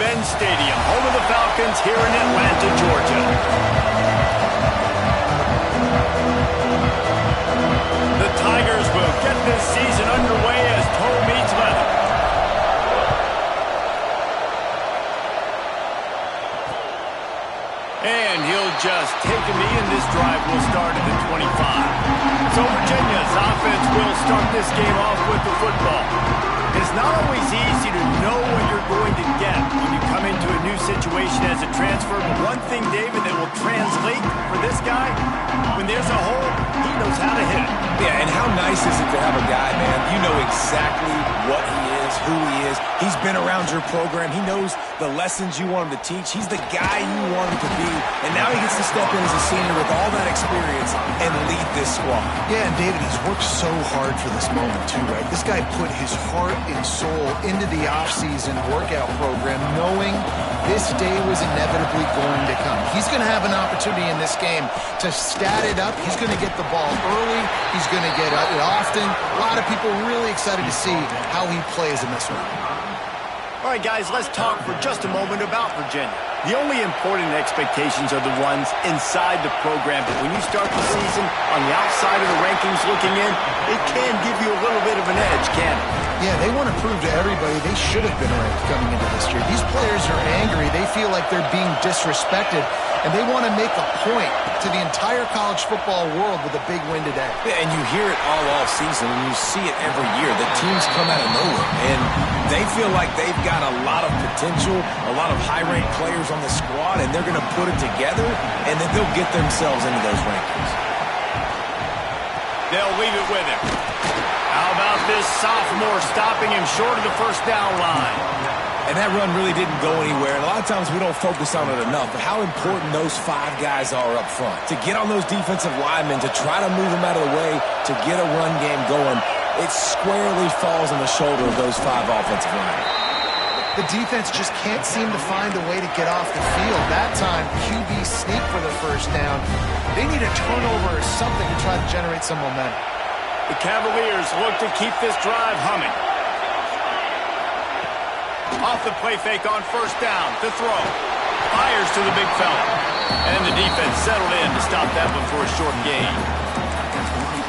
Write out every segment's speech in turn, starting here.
Mercedes-Benz Stadium, home of the Falcons here in Atlanta, Georgia. The Tigers will get this season underway as toe meets leather. And he'll just take a knee, and this drive will start at the 25. So Virginia's offense will start this game off with the football. It's not always easy to know what you're going to get when you come into a new situation as a transfer. But one thing, David, that will translate for this guy, when there's a hole, he knows how to hit it. Yeah, and how nice is it to have a guy, man, you know exactly what he is, who he is. He's been around your program. He knows the lessons you want him to teach. He's the guy you want him to be. And now he gets to step in as a senior with all that experience and lead this squad. Yeah, and David, he's worked so hard for this moment too, right? This guy put his heart and soul into the offseason workout program knowing this day was inevitably going to come. He's going to have an opportunity in this game to stat it up. He's going to get the ball early. He's going to get it often. A lot of people really excited to see how he plays in this one. All right, guys, let's talk for just a moment about Virginia. The only important expectations are the ones inside the program, but when you start the season on the outside of the rankings looking in, it can give you a little bit of an edge, can't it? Yeah, they want to prove to everybody they should have been ranked coming into this year. These players are angry. They feel like they're being disrespected, and they want to make a point to the entire college football world with a big win today. Yeah, and you hear it all season, and you see it every year. The teams come out of nowhere, and they feel like they've got a lot of potential, a lot of high-ranked players on the squad, and they're going to put it together, and then they'll get themselves into those rankings. They'll leave it with him. How about this sophomore stopping him short of the first down line? And that run really didn't go anywhere. And a lot of times we don't focus on it enough, but how important those 5 guys are up front. To get on those defensive linemen, to try to move them out of the way, to get a run game going, it squarely falls on the shoulder of those 5 offensive linemen. The defense just can't seem to find a way to get off the field. That time, QB sneak for the first down. They need a turnover or something to try to generate some momentum. The Cavaliers look to keep this drive humming. Off the play fake on first down. To throw. Fires to the big fella. And the defense settled in to stop that one for a short gain.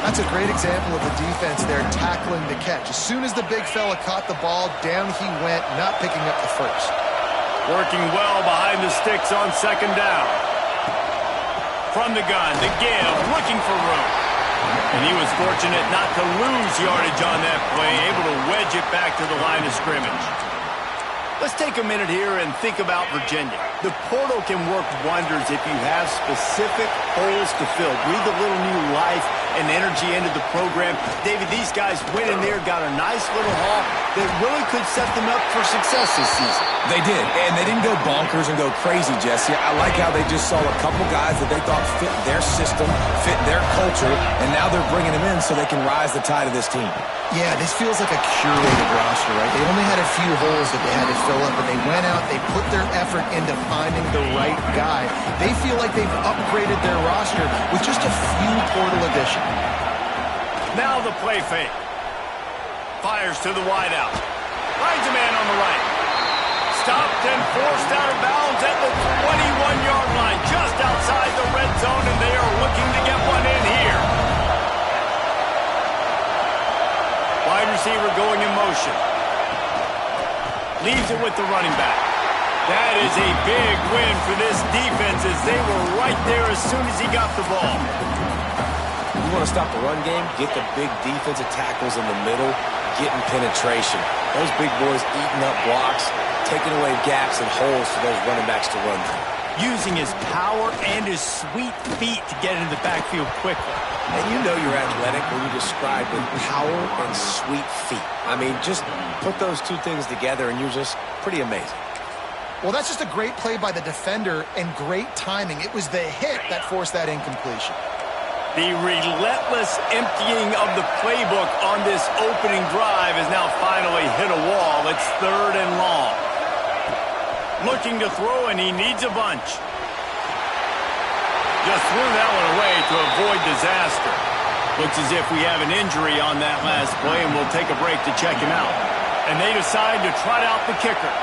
That's a great example of the defense there tackling the catch. As soon as the big fella caught the ball, down he went, not picking up the first. Working well behind the sticks on second down. From the gun, the give, looking for room. And he was fortunate not to lose yardage on that play, able to wedge it back to the line of scrimmage. Let's take a minute here and think about Virginia. The portal can work wonders if you have specific holes to fill. Breathe a little new life and energy into the program. David, these guys went in there, got a nice little haul that really could set them up for success this season. They did, and they didn't go bonkers and go crazy, Jesse. I like how they just saw a couple guys that they thought fit their system, fit their culture, and now they're bringing them in so they can rise the tide of this team. Yeah, this feels like a curated roster, right? They only had a few holes that they had to fill up, but they went out, they put their effort into finding the right guy. They feel like they've upgraded their roster with just a few portal additions. Now the play fake. Fires to the wideout. Finds a man on the right. Stopped and forced out of bounds at the 21-yard line, just outside the red zone, and they are looking to get one in here. Wide receiver going in motion. Leaves it with the running back. That is a big win for this defense as they were right there as soon as he got the ball. You want to stop the run game? Get the big defensive tackles in the middle, getting penetration. Those big boys eating up blocks, taking away gaps and holes for those running backs to run through. Using his power and his sweet feet to get into the backfield quickly. And you know you're athletic when you describe with power and sweet feet. I mean, just put those two things together and you're just pretty amazing. Well, that's just a great play by the defender and great timing. It was the hit that forced that incompletion. The relentless emptying of the playbook on this opening drive has now finally hit a wall. It's 3rd and long. Looking to throw, and he needs a bunch. Just threw that one away to avoid disaster. Looks as if we have an injury on that last play, and we'll take a break to check him out. And they decide to trot out the kicker.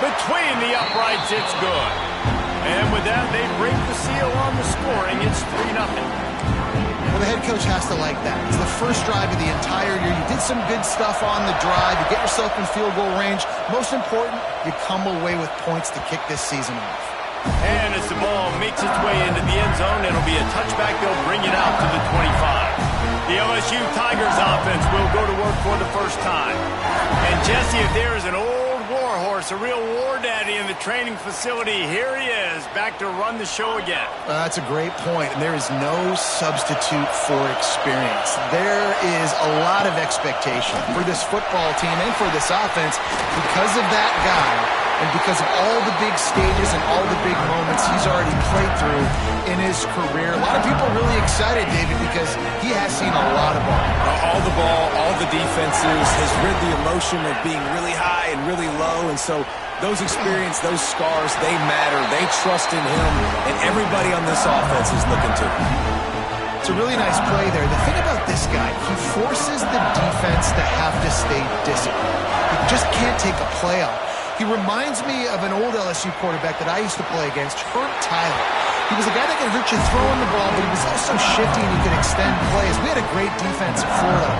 Between the uprights, it's good. And with that, they break the seal on the scoring. It's 3-0. Well, the head coach has to like that. It's the first drive of the entire year. You did some good stuff on the drive. You get yourself in field goal range. Most important, you come away with points to kick this season off. And as the ball makes its way into the end zone, it'll be a touchback. They'll bring it out to the 25. The LSU Tigers offense will go to work for the first time. And Jesse, if there is an old war horse, a real war daddy in the training facility, here he is, back to run the show again. That's a great point, and there is no substitute for experience. There is a lot of expectation for this football team and for this offense because of that guy. And because of all the big stages and all the big moments he's already played through in his career. A lot of people are really excited, David, because he has seen a lot of ball. All the ball, all the defenses, has rid the emotion of being really high and really low. And so those experience, those scars, they matter. They trust in him. And everybody on this offense is looking to him. It's a really nice play there. The thing about this guy, he forces the defense to have to stay disciplined. He just can't take a play off. He reminds me of an old LSU quarterback that I used to play against, Herb Tyler. He was a guy that could hurt you throwing the ball, but he was also shifty and he could extend plays. We had a great defense at Florida,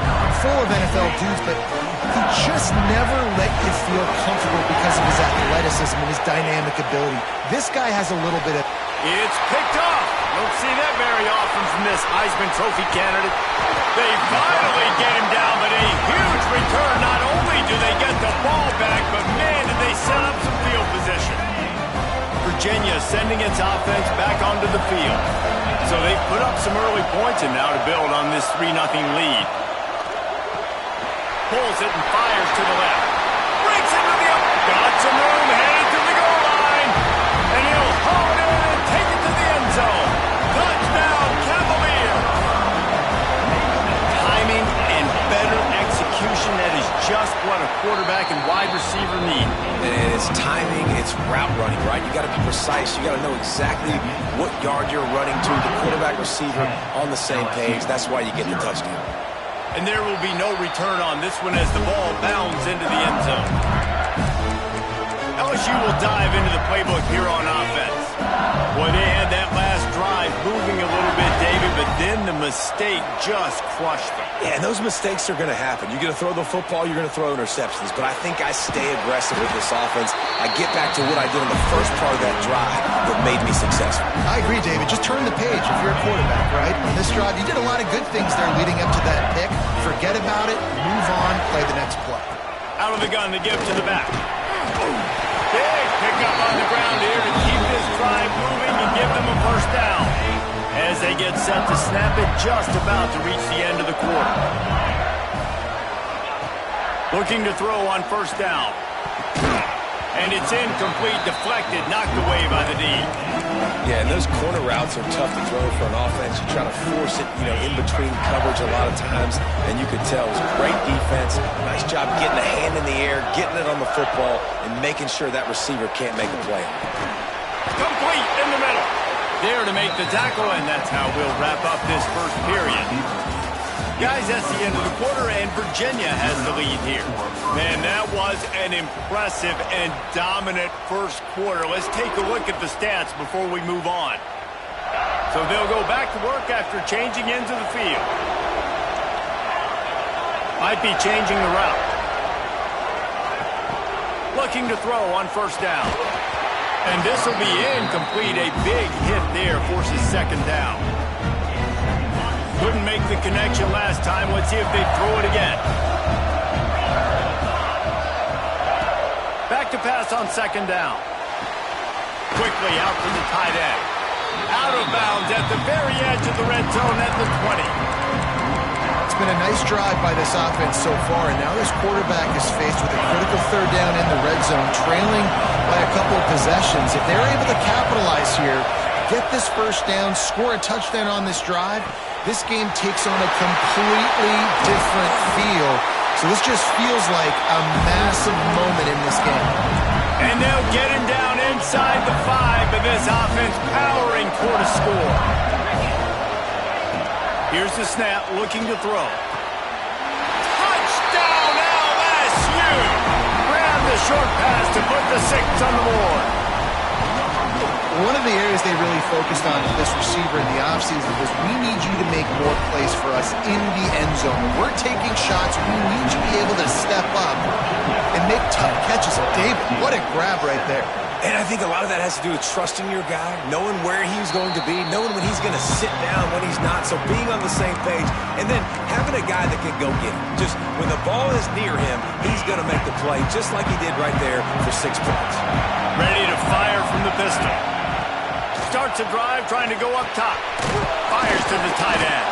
full of NFL dudes, but he just never let you feel comfortable because of his athleticism and his dynamic ability. This guy has a little bit of... It's picked off. Don't see that very often from this Heisman Trophy candidate. They finally get him down, but a huge return. Not only do they get the ball back, but man, did they set up some field position. Virginia sending its offense back onto the field. So they put up some early points and now to build on this 3-0 lead. Pulls it and fires to the left. Breaks into the up. Got some room, headed to the goal line. And he'll haul it in and take it to the end zone. Touchdown, Cavalier. Timing and better execution. That is just what a quarterback and wide receiver need. And it's timing, it's route running, right? You got to be precise. You got to know exactly what yard you're running to. The quarterback, receiver on the same page. That's why you get the touchdown. And there will be no return on this one as the ball bounds into the end zone. LSU will dive into the playbook here on offense. Boy, they had that last drive moving a little bit, David, but then the mistake just crushed them. Yeah, and those mistakes are going to happen. You're going to throw the football, you're going to throw interceptions. But I think I stay aggressive with this offense. I get back to what I did in the first part of that drive that made me successful. I agree, David. Just turn the page if you're a quarterback, right? On this drive, you did a lot of good things there leading up to that pick. Forget about it, move on, play the next play. Out of the gun, the give to the back. Big pickup on the ground here to keep this drive moving and give them a first down. As they get set to snap it, just about to reach the end of the quarter. Looking to throw on first down. And it's incomplete, deflected, knocked away by the D. Yeah, and those corner routes are tough to throw for an offense. You try to force it, in between coverage a lot of times, and you could tell it was great defense. Nice job getting a hand in the air, getting it on the football, and making sure that receiver can't make a play. Complete in the middle. There to make the tackle, and that's how we'll wrap up this first period. Guys, that's the end of the quarter, and Virginia has the lead here. Man, that was an impressive and dominant first quarter. Let's take a look at the stats before we move on. So they'll go back to work after changing into the field. Might be changing the route. Looking to throw on first down. And this will be incomplete. A big hit there forces second down. Couldn't make the connection last time. Let's see if they throw it again. Back to pass on second down. Quickly out to the tight end. Out of bounds at the very edge of the red zone at the 20. It's been a nice drive by this offense so far, and now this quarterback is faced with a critical third down in the red zone, trailing by a couple of possessions. If they're able to capitalize here, get this first down, score a touchdown on this drive, this game takes on a completely different feel. So this just feels like a massive moment in this game. And they'll get him down inside the 5, but this offense powering toward a score. Here's the snap, looking to throw. Touchdown LSU! Grab the short pass to put the 6 on the board. One of the areas they really focused on with this receiver in the offseason was we need you to make more plays for us in the end zone. When we're taking shots, we need you to be able to step up and make tough catches. David, what a grab right there. And I think a lot of that has to do with trusting your guy, knowing where he's going to be, knowing when he's going to sit down, when he's not, so being on the same page, and then having a guy that can go get it. Just when the ball is near him, he's going to make the play, just like he did right there for 6 points. Ready to fire from the pistol. Starts a drive trying to go up top. Fires to the tight end.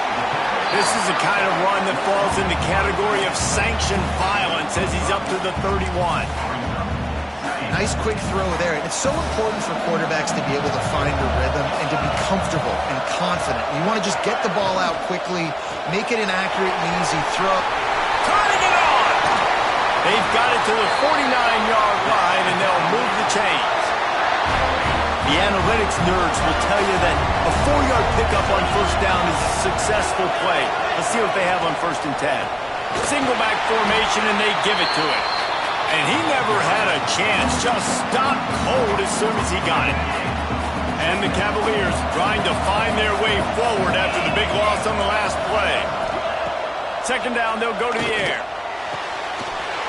This is the kind of run that falls in the category of sanctioned violence as he's up to the 31. Nice quick throw there. And it's so important for quarterbacks to be able to find a rhythm and to be comfortable and confident. You want to just get the ball out quickly, make it an accurate and easy throw. Turning it on! They've got it to the 49-yard line, and they'll move the chains. The analytics nerds will tell you that a 4-yard pickup on first down is a successful play. Let's see what they have on 1st and 10. Single back formation, and they give it to him. And he never had a chance, just stopped cold as soon as he got it. And the Cavaliers trying to find their way forward after the big loss on the last play. 2nd down, they'll go to the air.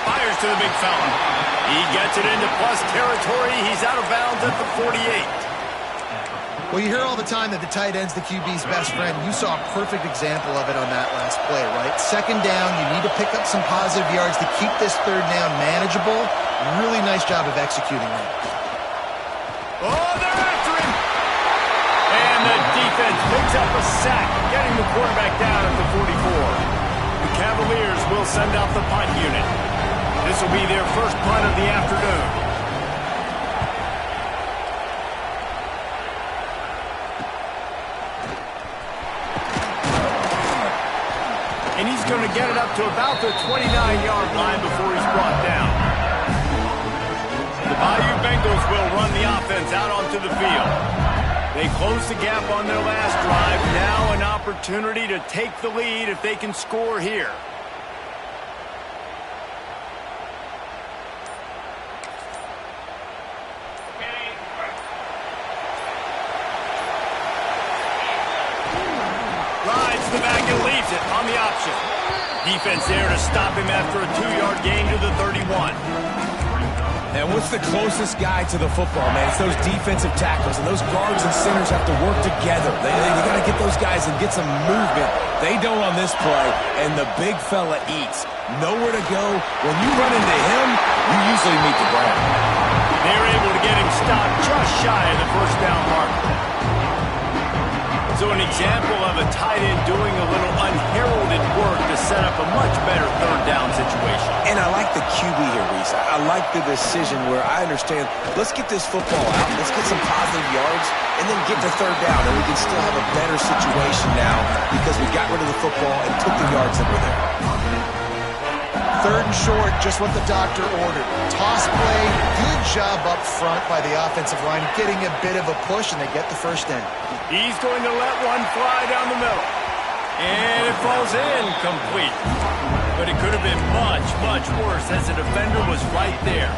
Fires to the big fella. He gets it into plus territory. He's out of bounds at the 48. Well, you hear all the time that the tight end's the QB's best friend. You saw a perfect example of it on that last play, right? 2nd down, you need to pick up some positive yards to keep this 3rd down manageable. Really nice job of executing that. Oh, they're after him! And the defense picks up a sack, getting the quarterback down at the 44. The Cavaliers will send out the punt unit. This will be their first punt of the afternoon. And he's going to get it up to about the 29-yard line before he's brought down. The Bayou Bengals will run the offense out onto the field. They close the gap on their last drive. Now an opportunity to take the lead if they can score here. Rides the back and leaves it on the option. Defense there to stop him after a 2-yard gain to the 31. And what's the closest guy to the football, man? It's those defensive tackles, and those guards and centers have to work together. They got to get those guys and get some movement. They don't on this play, and the big fella eats. Nowhere to go. When you run into him, you usually meet the ground. They're able to get him stopped just shy of the 1st down mark. So an example of a tight end doing a little unheralded work to set up a much better 3rd down situation. And I like the QB here, Reese. I like the decision where I understand, let's get this football out, let's get some positive yards, and then get to 3rd down, and we can still have a better situation now because we got rid of the football and took the yards that were there. 3rd and short, just what the doctor ordered. Toss play, good job up front by the offensive line, getting a bit of a push, and they get the 1st down. He's going to let one fly down the middle. And it falls in complete. But it could have been much, much worse as the defender was right there.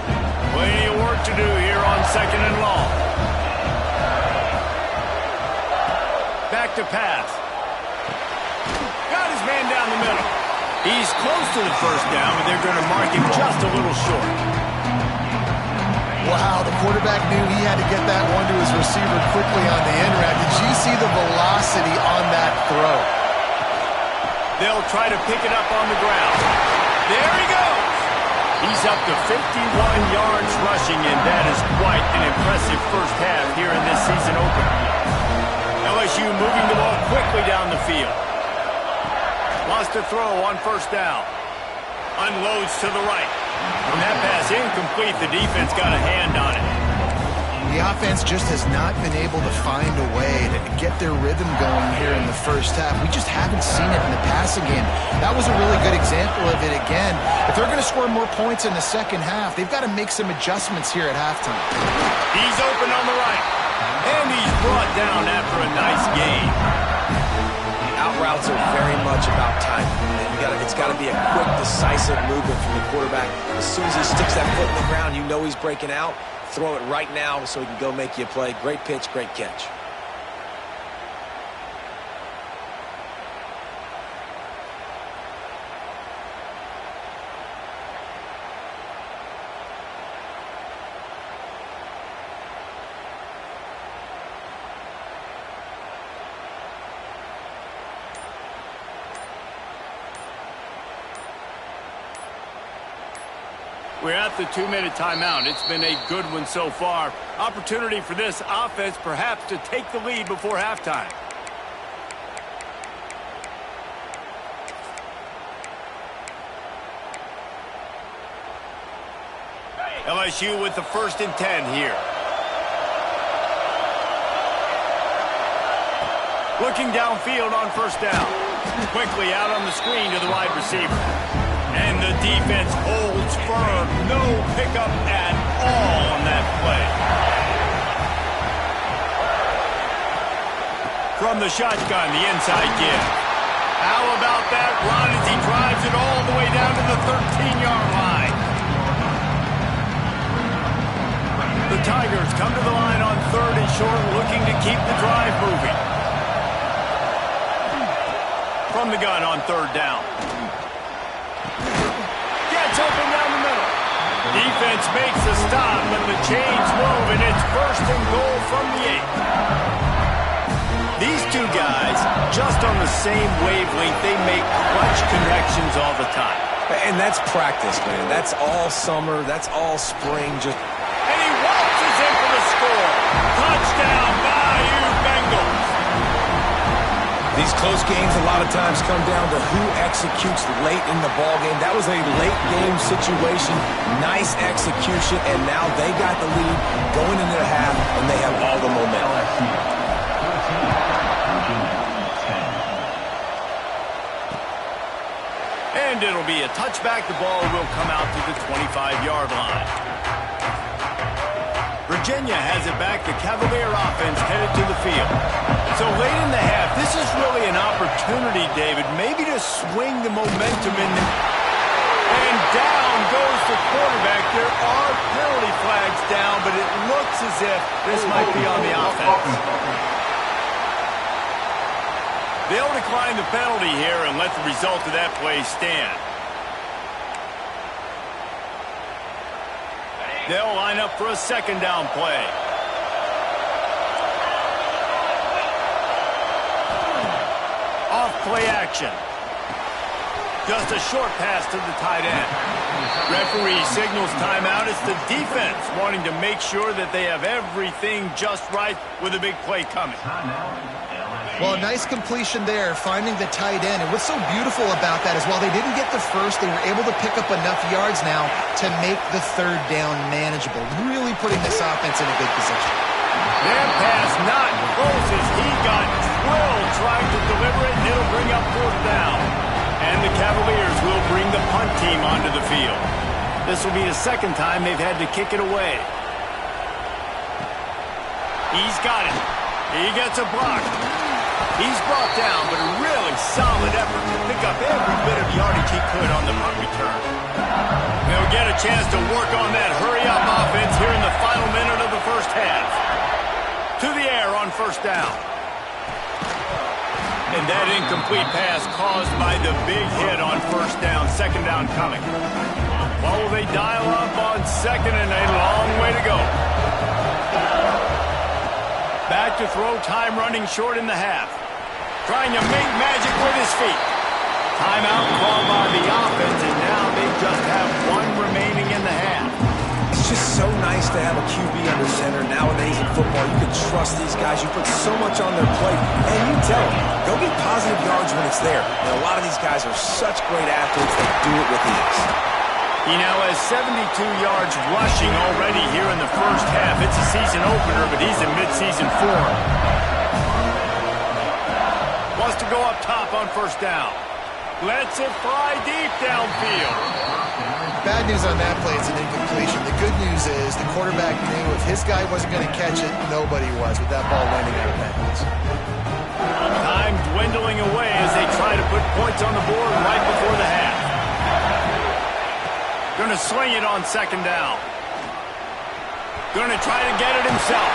Plenty of work to do here on 2nd and long. Back to pass. Got his man down the middle. He's close to the 1st down, but they're going to mark him just a little short. Wow, the quarterback knew he had to get that one to his receiver quickly on the end route. Did you see the velocity on that throw? They'll try to pick it up on the ground. There he goes. He's up to 51 yards rushing, and that is quite an impressive first half here in this season opener. LSU moving the ball quickly down the field. Lost a throw on 1st down. Unloads to the right. When that pass incomplete, the defense got a hand on it. The offense just has not been able to find a way to get their rhythm going here in the 1st half. We just haven't seen it in the passing game. That was a really good example of it again. If they're going to score more points in the 2nd half, they've got to make some adjustments here at halftime. He's open on the right. And he's brought down after a nice gain. Out routes are very much about timing. It's got to be a quick, decisive movement from the quarterback. As soon as he sticks that foot in the ground, you know he's breaking out. Throw it right now so he can go make you a play. Great pitch, great catch. We're at the 2-minute timeout. It's been a good one so far. Opportunity for this offense perhaps to take the lead before halftime. LSU with the 1st and 10 here. Looking downfield on 1st down. Quickly out on the screen to the wide receiver. And the defense holds firm. No pickup at all on that play. From the shotgun, the inside give. How about that run as he drives it all the way down to the 13-yard line? The Tigers come to the line on 3rd and short, looking to keep the drive moving. From the gun on 3rd down. Open down the middle. Defense makes the stop, but the chains move, and it's 1st and goal from the 8. These two guys, just on the same wavelength, they make clutch connections all the time. And that's practice, man. That's all summer. That's all spring. And he waltzes in for the score. Touchdown, Bayou Bengals. These close games a lot of times come down to who executes late in the ball game. That was a late game situation, nice execution, and now they got the lead going into the half, and they have all the momentum. And it'll be a touchback. The ball will come out to the 25-yard line. Virginia has it back. The Cavalier offense headed to the field. So late in the half, this is really an opportunity, David, maybe to swing the momentum in. And down goes the quarterback. There are penalty flags down, but it looks as if this might be on the offense. They'll decline the penalty here and let the result of that play stand. They'll line up for a 2nd down play. Off play action. Just a short pass to the tight end. Referee signals timeout. It's the defense wanting to make sure that they have everything just right with a big play coming. Well, nice completion there, finding the tight end. And what's so beautiful about that is while they didn't get the first, they were able to pick up enough yards now to make the 3rd down manageable. Really putting this offense in a good position. That pass not close as he got drilled trying to deliver it, and it'll bring up 4th down. And the Cavaliers will bring the punt team onto the field. This will be the 2nd time they've had to kick it away. He's got it. He gets a block. He's brought down, but a really solid effort to pick up every bit of yardage he could on the punt return. They'll get a chance to work on that hurry-up offense here in the final minute of the 1st half. To the air on 1st down. And that incomplete pass caused by the big hit on 1st down. 2nd down coming. Well, will they dial up on 2nd and a long way to go? Back to throw, time running short in the half. Trying to make magic with his feet. Timeout called by the offense, and now they just have 1 remaining in the half. It's just so nice to have a QB under center. Nowadays in football, you can trust these guys. You put so much on their plate, and you tell them, go get positive yards when it's there. And a lot of these guys are such great athletes, they do it with ease. He now has 72 yards rushing already here in the 1st half. It's a season opener, but he's in midseason form. Wants to go up top on 1st down. Lets it fly deep downfield. Bad news on that play, it's an incompletion. The good news is the quarterback knew if his guy wasn't going to catch it, nobody was with that ball landing out of bounds. Timed dwindling away as they try to put points on the board right before the half. Going to sling it on second down. Going to try to get it himself.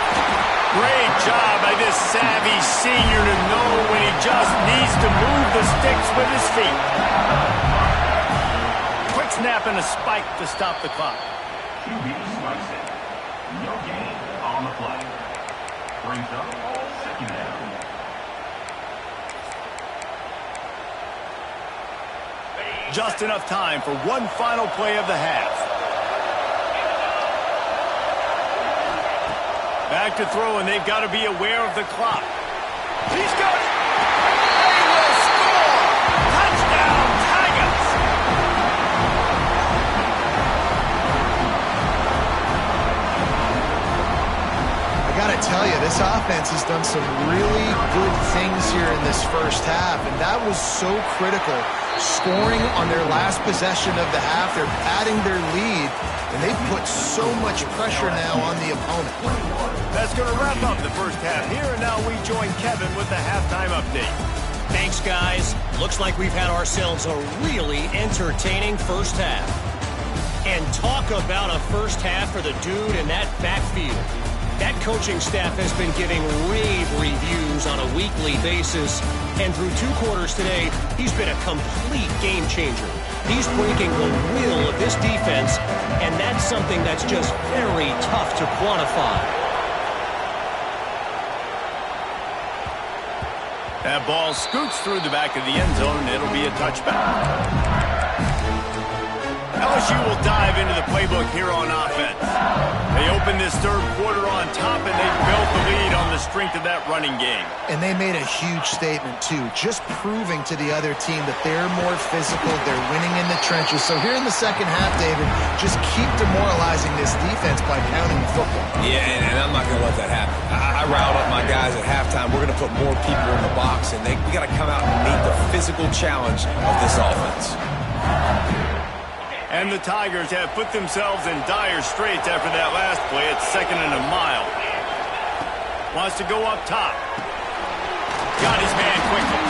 Great job by this savvy senior to know when he just needs to move the sticks with his feet. Quick snap and a spike to stop the clock. QB sliced it. No gain on the play. Brings up second down. Just enough time for one final play of the half. Back to throw, and they've got to be aware of the clock. He's got it! They will score! Touchdown, Tigers! I got to tell you, this offense has done some really good things here in this first half, and that was so critical. Scoring on their last possession of the half, they're padding their lead, and they've put so much pressure now on the opponent. That's going to wrap up the first half here, and now we join Kevin with the halftime update. Thanks, guys. Looks like we've had ourselves a really entertaining first half. And talk about a first half for the dude in that backfield. That coaching staff has been giving rave reviews on a weekly basis, and through 2 quarters today, he's been a complete game changer. He's breaking the will of this defense, and that's something that's just very tough to quantify. That ball scoots through the back of the end zone, and it'll be a touchback. LSU will dive into the playbook here on offense. They open this third quarter on top, and they built the lead on the strength of that running game. And they made a huge statement, too, just proving to the other team that they're more physical, they're winning in the trenches. So here in the second half, David, just keep demoralizing this defense by pounding the football. Yeah, and I'm not going to let that happen. I riled up my guys at halftime. We're going to put more people in the box, and we got to come out and meet the physical challenge of this offense. And the Tigers have put themselves in dire straits after that last play. It's 2nd and a mile. Wants to go up top. Got his man quickly.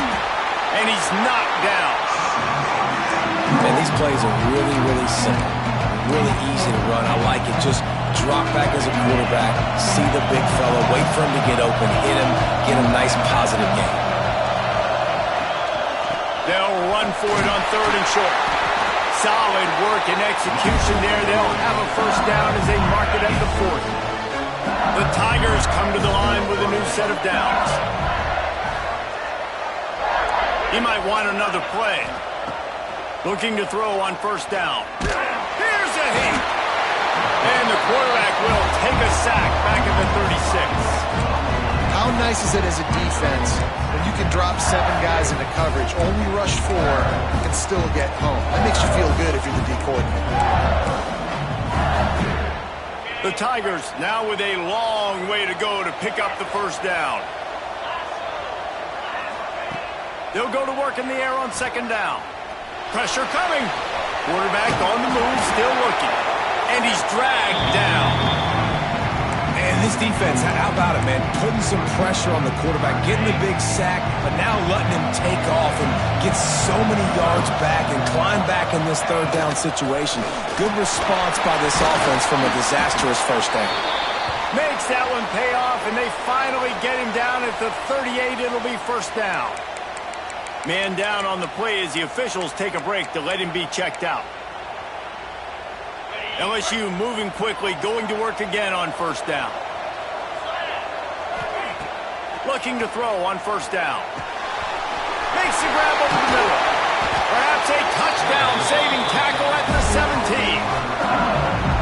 And he's knocked down. And these plays are really, really simple. Really easy to run. I like it. Just drop back as a quarterback. See the big fella. Wait for him to get open. Hit him. Get a nice positive gain. They'll run for it on 3rd and short. Solid work and execution there. They'll have a first down as they mark it at the 40. The Tigers come to the line with a new set of downs. He might want another play. Looking to throw on first down. Here's a hit. And the quarterback will take a sack back at the 36. How nice is it as a defense when you can drop 7 guys into coverage, only rush 4, and still get home? That makes you feel good if you're the D coordinator. The Tigers now with a long way to go to pick up the first down. They'll go to work in the air on 2nd down. Pressure coming. Quarterback on the move, still looking. And he's dragged down. And this defense, how about it, man? Putting some pressure on the quarterback, getting the big sack, but now letting him take off and get so many yards back and climb back in this 3rd down situation. Good response by this offense from a disastrous first down. Makes that one pay off, and they finally get him down at the 38. It'll be first down. Man down on the play as the officials take a break to let him be checked out. LSU moving quickly, going to work again on first down. Looking to throw on first down. Makes the grab over the middle. Perhaps a touchdown-saving tackle at the 17.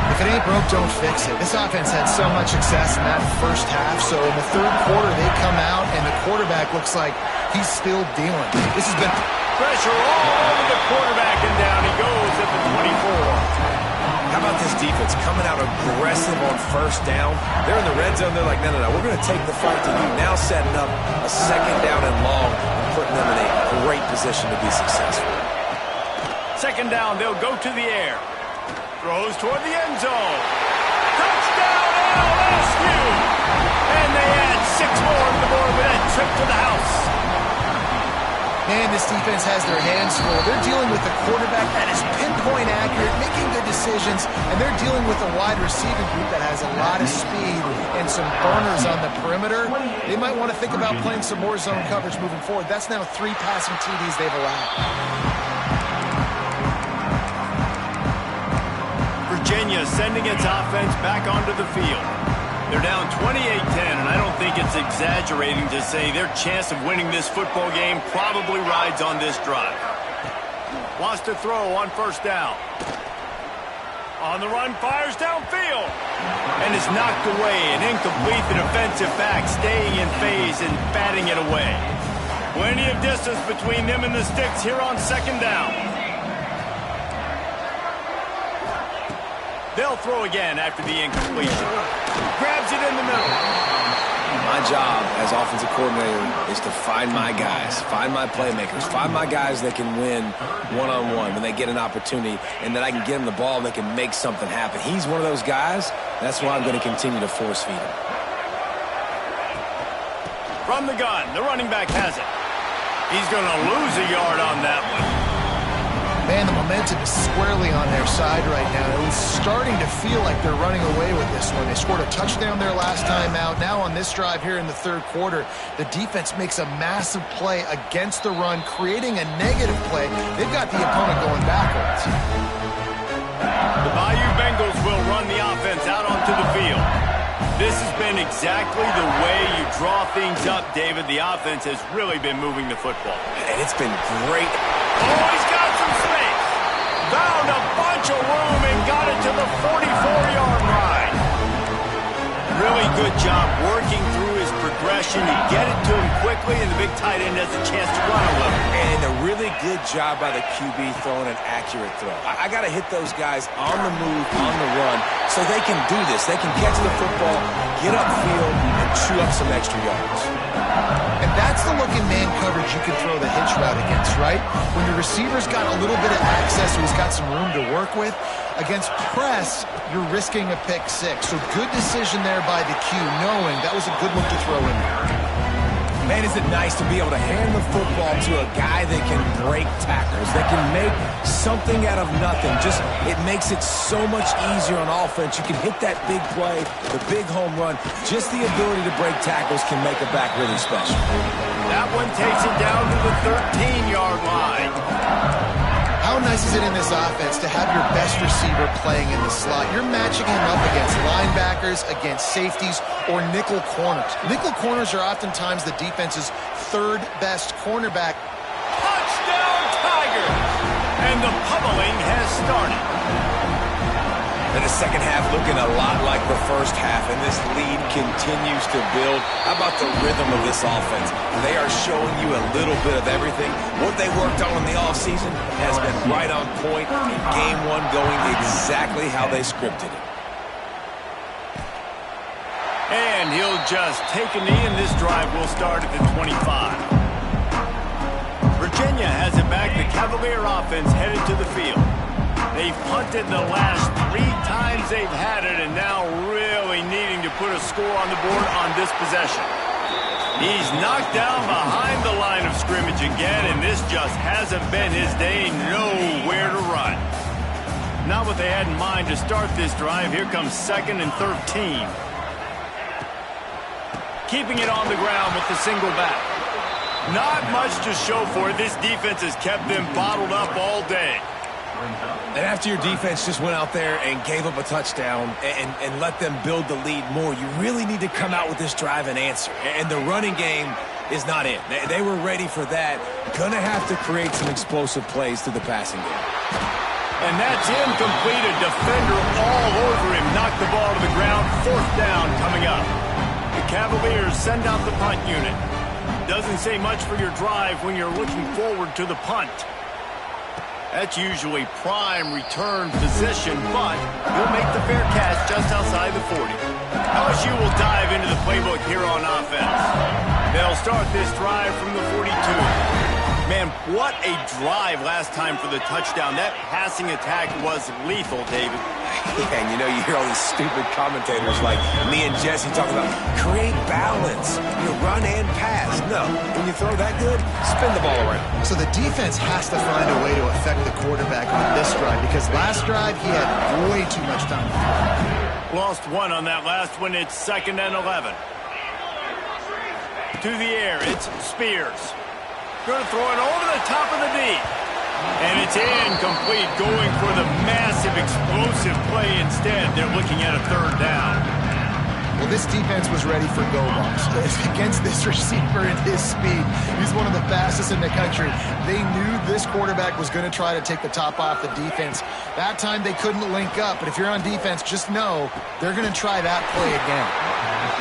If it ain't broke, don't fix it. This offense had so much success in that first half, so in the 3rd quarter they come out and the quarterback looks like he's still dealing. This has been pressure all over the quarterback, and down he goes at the 24. How about this defense coming out aggressive on first down? They're in the red zone. They're like, no, we're going to take the fight to you. Now setting up a 2nd down and long and putting them in a great position to be successful. 2nd down, they'll go to the air. Throws toward the end zone. Touchdown, LSU! And they add 6 more to the board with that trip to the house. Man, this defense has their hands full. They're dealing with a quarterback that is pinpoint accurate, making good decisions, and they're dealing with a wide receiving group that has a lot of speed and some burners on the perimeter. They might want to think about playing some more zone coverage moving forward. That's now 3 passing TDs they've allowed. Virginia sending its offense back onto the field. They're down 28-10, and I don't think it's exaggerating to say their chance of winning this football game probably rides on this drive. Wants to throw on first down. On the run, fires downfield. And is knocked away and incomplete. The defensive back staying in phase and batting it away. Plenty of distance between them and the sticks here on second down. They'll throw again after the incompletion. Grabs it in the middle. My job as offensive coordinator is to find my guys, find my playmakers, find my guys that can win one-on-one when they get an opportunity, and that I can get them the ball and they can make something happen. He's one of those guys. That's why I'm going to continue to force feed him. From the gun, the running back has it. He's going to lose a yard on that one. Man, the momentum is squarely on their side right now. It was starting to feel like they're running away with this one. They scored a touchdown their last time out. Now on this drive here in the third quarter, the defense makes a massive play against the run, creating a negative play. They've got the opponent going backwards. The Bayou Bengals will run the offense out onto the field. This has been exactly the way you draw things up, David. The offense has really been moving the football. And it's been great. Oh, he's got some space. Found a bunch of room and got it to the 44-yard line. Really good job working through his progression. You get it to him quickly, and the big tight end has a chance to run a little. And a really good job by the QB throwing an accurate throw. I got to hit those guys on the move, on the run, so they can do this. They can catch the football, get upfield, and chew up some extra yards. And that's the look in man coverage you can throw the hitch route against, right? When your receiver's got a little bit of access, so he's got some room to work with. Against press, you're risking a pick six. So good decision there by the Q, knowing that was a good look to throw in there. Man, is it nice to be able to hand the football to a guy that can break tackles, that can make something out of nothing. Just, it makes it so much easier on offense. You can hit that big play, the big home run. Just the ability to break tackles can make a back really special. That one takes it down to the 13-yard line. How nice is it in this offense to have your best receiver playing in the slot? You're matching him up against linebackers, against safeties, or nickel corners. Nickel corners are oftentimes the defense's third best cornerback. Touchdown Tigers! And the pummeling has started. And the second half looking a lot like the first half, and this lead continues to build. How about the rhythm of this offense? They are showing you a little bit of everything. What they worked on in the offseason has been right on point, and game one going exactly how they scripted it. And he'll just take a knee, and this drive will start at the 25. Virginia has it back. The Cavalier offense headed to the field. They've punted the last 3 times they've had it, and now really needing to put a score on the board on this possession. He's knocked down behind the line of scrimmage again, and this just hasn't been his day. Nowhere to run. Not what they had in mind to start this drive. Here comes 2nd and 13. Keeping it on the ground with the single back. Not much to show for it. This defense has kept them bottled up all day. And after your defense just went out there and gave up a touchdown and let them build the lead more, you really need to come out with this drive and answer. And the running game is not it. They were ready for that. Gonna have to create some explosive plays through the passing game. And that's incomplete. A defender all over him. Knocked the ball to the ground. 4th down coming up. The Cavaliers send out the punt unit. Doesn't say much for your drive when you're looking forward to the punt. That's usually prime return position, but he'll make the fair catch just outside the 40. LSU will dive into the playbook here on offense. They'll start this drive from the 42. Man, what a drive last time for the touchdown. That passing attack was lethal, David. Yeah, and you hear all these stupid commentators like me and Jesse talking about create balance. You run and pass. No, when you throw that good, spin the ball around. So the defense has to find a way to affect the quarterback on this drive because last drive he had way too much time to throw. Lost one on that last one. It's 2nd and 11. To the air, it's Spears. Going to throw it over the top of the deep. And it's incomplete, going for the massive, explosive play instead. They're looking at a 3rd down. Well, this defense was ready for go balls. Against this receiver and his speed, he's one of the fastest in the country. They knew this quarterback was going to try to take the top off the defense. That time they couldn't link up, but if you're on defense, just know they're going to try that play again.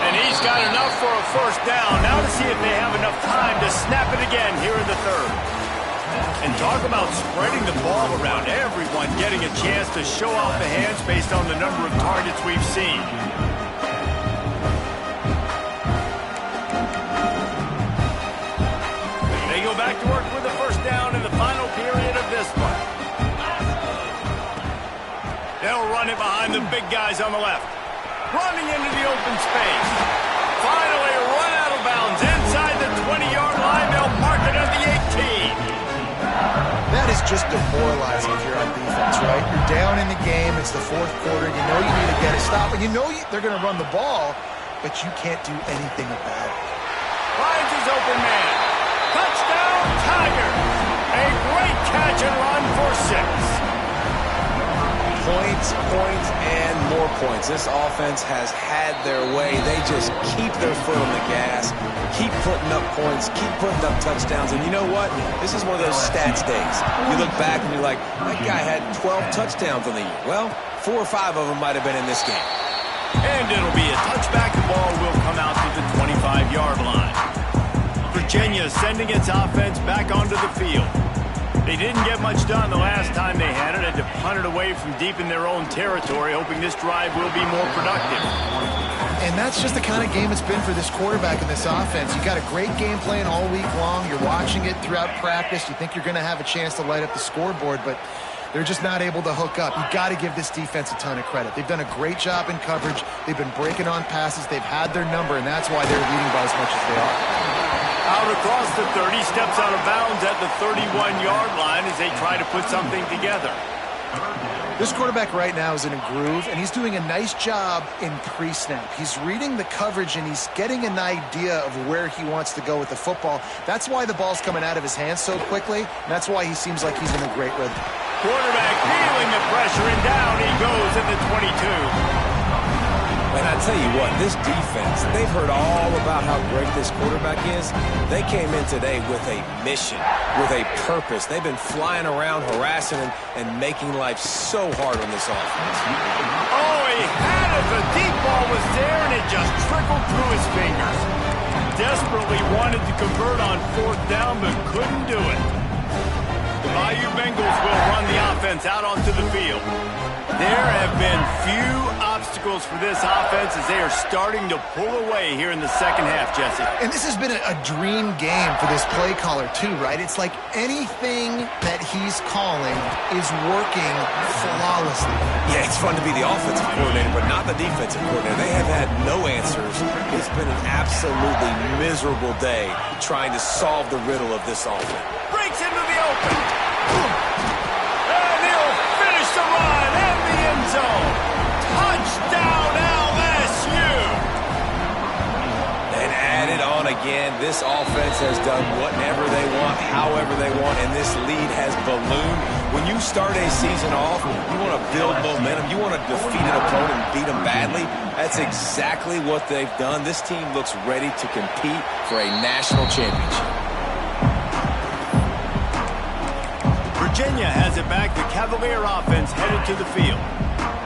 And he's got enough for a 1st down. Now to see if they have enough time to snap it again here in the 3rd. And talk about spreading the ball around. Everyone getting a chance to show off the hands based on the number of targets we've seen. They go back to work with the 1st down in the final period of this one. They'll run it behind the big guys on the left. Running into the open space. Finally run out of bounds inside the 20-yard line. They'll mark it at the 18. That is just demoralizing if you're on defense, right? You're down in the game. It's the 4th quarter. You know you need to get a stop. And they're going to run the ball, but you can't do anything about it. Finds his open man. Touchdown, Tigers. A great catch and run for 6. Points, and more points. This offense has had their way. They just keep their foot on the gas, keep putting up points, keep putting up touchdowns. And you know what? This is one of those stats days. You look back and you're like, that guy had 12 touchdowns on the year. Well, 4 or 5 of them might have been in this game. And it'll be a touchback. The ball will come out to the 25-yard line. Virginia sending its offense back onto the field. They didn't get much done the last time they had it. Had to punt it away from deep in their own territory, hoping this drive will be more productive. And that's just the kind of game it's been for this quarterback and this offense. You got a great game plan all week long. You're watching it throughout practice. You think you're going to have a chance to light up the scoreboard, but they're just not able to hook up. You got to give this defense a ton of credit. They've done a great job in coverage. They've been breaking on passes. They've had their number, and that's why they're leading by as much as they are. Out across the 30, steps out of bounds at the 31-yard line as they try to put something together. This quarterback right now is in a groove, and he's doing a nice job in pre-snap. He's reading the coverage, and he's getting an idea of where he wants to go with the football. That's why the ball's coming out of his hands so quickly, and that's why he seems like he's in a great rhythm. Quarterback feeling the pressure, and down he goes at the 22. And I tell you what, this defense, they've heard all about how great this quarterback is. They came in today with a mission, with a purpose. They've been flying around, harassing and making life so hard on this offense. Oh, he had it. The deep ball was there, and it just trickled through his fingers. Desperately wanted to convert on 4th down, but couldn't do it. The Bayou Bengals will run the offense out onto the field. There have been few obstacles for this offense as they are starting to pull away here in the 2nd half, Jesse. And this has been a dream game for this play caller, too, right? It's like anything that he's calling is working flawlessly. Yeah, it's fun to be the offensive coordinator, but not the defensive coordinator. They have had no answers. It's been an absolutely miserable day trying to solve the riddle of this offense. Breaks into the open. And he'll finish the run in the end zone. Touchdown, LSU. And add it on again. This offense has done whatever they want, however they want, and this lead has ballooned. When you start a season off, you want to build momentum. You want to defeat an opponent and beat them badly. That's exactly what they've done. This team looks ready to compete for a national championship. Virginia has it back. The Cavalier offense headed to the field.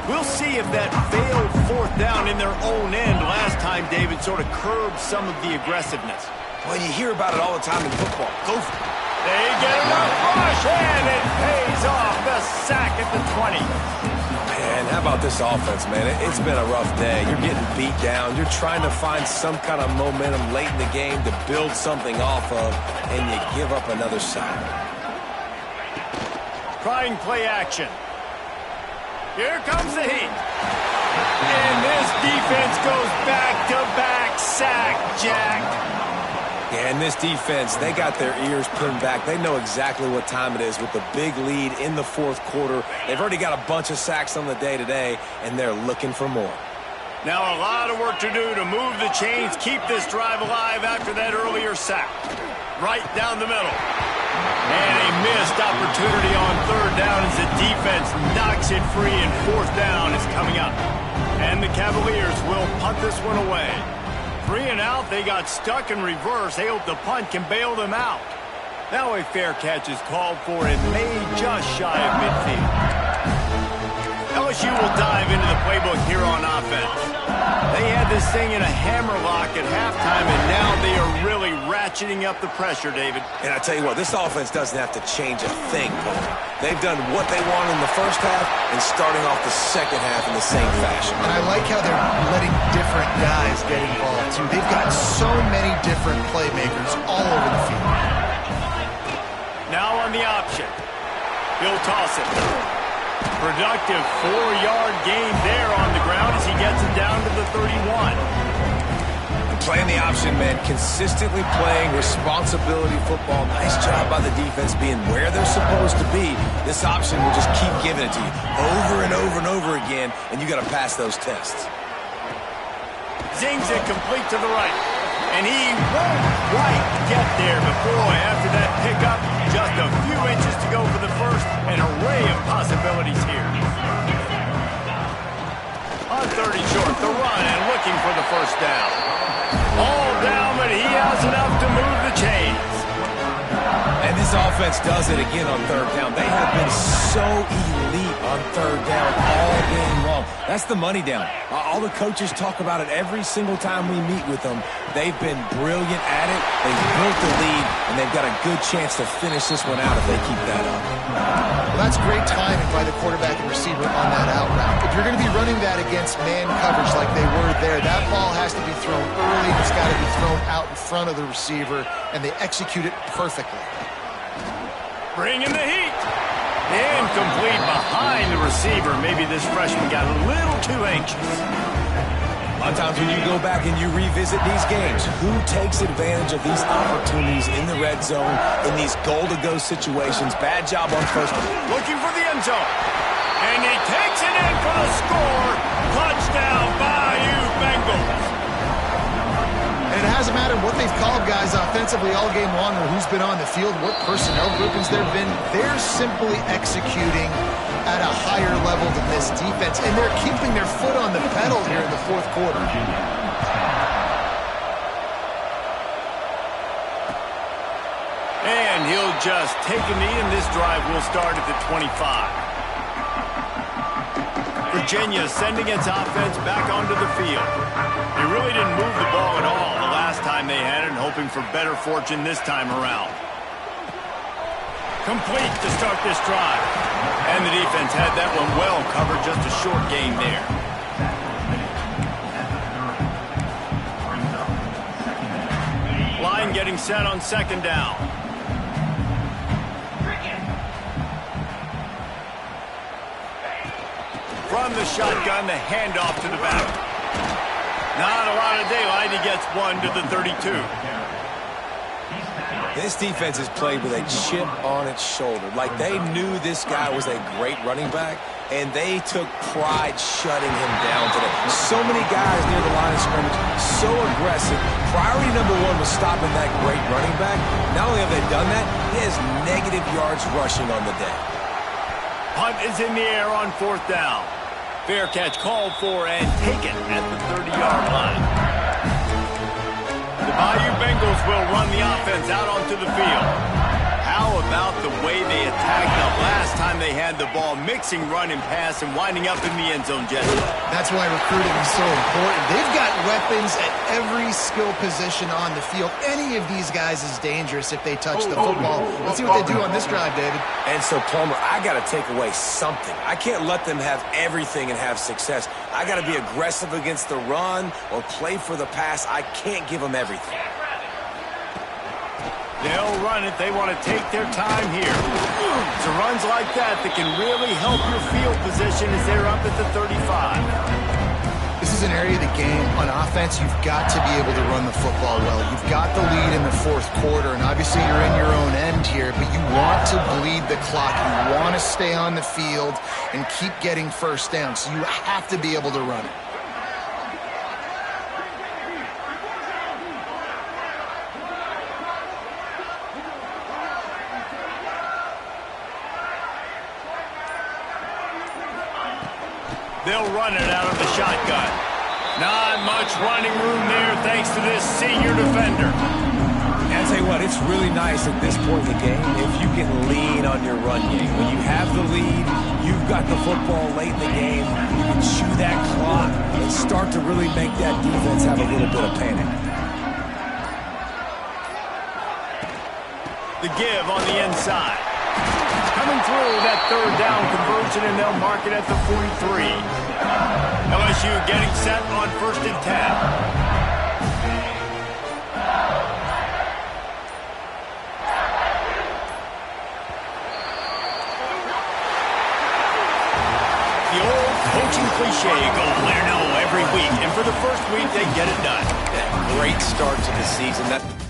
We'll see if that failed 4th down in their own end last time, David, sort of curbed some of the aggressiveness. Well, you hear about it all the time in football. Go for it. They get enough rush, and it pays off. The sack at the 20. Man, And how about this offense, man? It's been a rough day. You're getting beat down. You're trying to find some kind of momentum late in the game to build something off of, and you give up another sack. Trying play action. Here comes the heat. And this defense goes back-to-back sack, Jack. Yeah, and this defense, they got their ears pinned back. They know exactly what time it is with the big lead in the fourth quarter. They've already got a bunch of sacks on the day today, and they're looking for more. Now a lot of work to do to move the chains, keep this drive alive after that earlier sack. Right down the middle. And a missed opportunity on third down as the defense knocks it free, and fourth down is coming up. And the Cavaliers will punt this one away. 3 and out, they got stuck in reverse. They hope the punt can bail them out. Now a fair catch is called for and made just shy of midfield. LSU will dive into the playbook here on offense. They had this thing in a hammerlock at halftime, and now they are really ratcheting up the pressure, David. And I tell you what, this offense doesn't have to change a thing, Cole. They've done what they want in the first half and starting off the second half in the same fashion. And I like how they're letting different guys get involved, too. They've got so many different playmakers all over the field. Now on the option. He'll toss it. Productive 4-yard gain there on the ground as he gets it down to the 31. Playing the option, man, consistently playing responsibility football. Nice job by the defense being where they're supposed to be. This option will just keep giving it to you over and over and over again, and you got to pass those tests. Zings it complete to the right. And he won't quite get there, but boy, after that pickup, just a few inches to go for the first. An array of possibilities here. On 30 short, the run, and looking for the first down. All down, but he has enough to move the chains. And this offense does it again on third down. They have been so elite on third down all game long. That's the money down. All the coaches talk about it every single time we meet with them. They've been brilliant at it. They've built the lead, and they've got a good chance to finish this one out if they keep that up. Well, that's great timing by the quarterback and receiver on that out route. If you're going to be running that against man coverage like they were there, that ball has to be thrown early. It's got to be thrown out in front of the receiver, and they execute it perfectly. Bringing the heat. Incomplete behind the receiver. Maybe this freshman got a little too anxious. A lot of times when you go back and you revisit these games, who takes advantage of these opportunities in the red zone, in these goal-to-go situations? Bad job on first. Looking for the end zone. And he takes it in for the score. Touchdown, Bayou Bengals. And it hasn't mattered what they've called guys offensively all game long or who's been on the field, what personnel groupings there have been. They're simply executing at a higher level than this defense, and they're keeping their foot on the pedal here in the fourth quarter. And he'll just take a knee, and this drive will start at the 25. Virginia sending its offense back onto the field. They really didn't move the ball at all the last time they had it, and hoping for better fortune this time around. Complete to start this drive. And the defense had that one well covered, just a short gain there. Line getting set on second down. From the shotgun, the handoff to the back. Not a lot of daylight. He gets one to the 32. This defense has played with a chip on its shoulder. Like they knew this guy was a great running back, and they took pride shutting him down today. So many guys near the line of scrimmage, so aggressive. Priority number one was stopping that great running back. Not only have they done that, he has negative yards rushing on the day. Punt is in the air on fourth down. Fair catch called for and taken at the 30-yard line. The Bayou Bengals will run the offense out onto the field. How about the way they attacked the last time time they had the ball, mixing run and pass and winding up in the end zone, Jesse. That's why recruiting is so important. They've got weapons at every skill position on the field. Any of these guys is dangerous if they touch the football. Let's see what they do on this drive, David. And so, Plummer, I got to take away something. I can't let them have everything and have success. I got to be aggressive against the run or play for the pass. I can't give them everything. They'll run it. They want to take their time here. It's runs like that that can really help your field position as they're up at the 35. This is an area of the game on offense you've got to be able to run the football well. You've got the lead in the fourth quarter, and obviously you're in your own end here, but you want to bleed the clock. You want to stay on the field and keep getting first down, so you have to be able to run it. They'll run it out of the shotgun. Not much running room there thanks to this senior defender. And I'll tell you what, it's really nice at this point in the game if you can lean on your run game. When you have the lead, you've got the football late in the game, you can chew that clock and start to really make that defense have a little bit of panic. The give on the inside. Coming through that third down conversion, and they'll mark it at the 43. LSU getting set on 1st and 10. The old coaching cliche, go win or no every week, and for the first week, they get it done. Great start to the season.